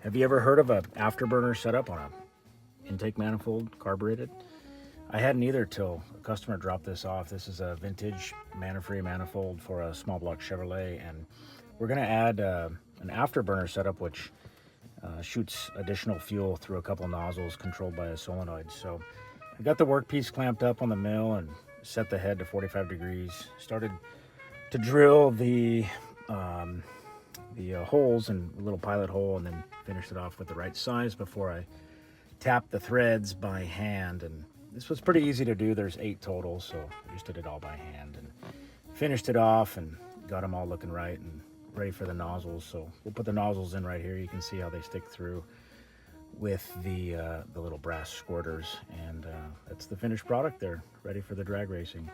Have you ever heard of a afterburner setup on a intake manifold carbureted? I hadn't either till a customer dropped this off. This is a vintage man-free manifold for a small block Chevrolet, and we're going to add an afterburner setup which shoots additional fuel through a couple nozzles controlled by a solenoid. So I got the workpiece clamped up on the mill and set the head to 45 degrees. Started to drill the holes and a little pilot hole, and then finished it off with the right size before I tapped the threads by hand. And this was pretty easy to do. There's 8 total, so I just did it all by hand and finished it off and got them all looking right and ready for the nozzles. So we'll put the nozzles in right here. You can see how they stick through with the little brass squirters, and that's the finished product. They're ready for the drag racing.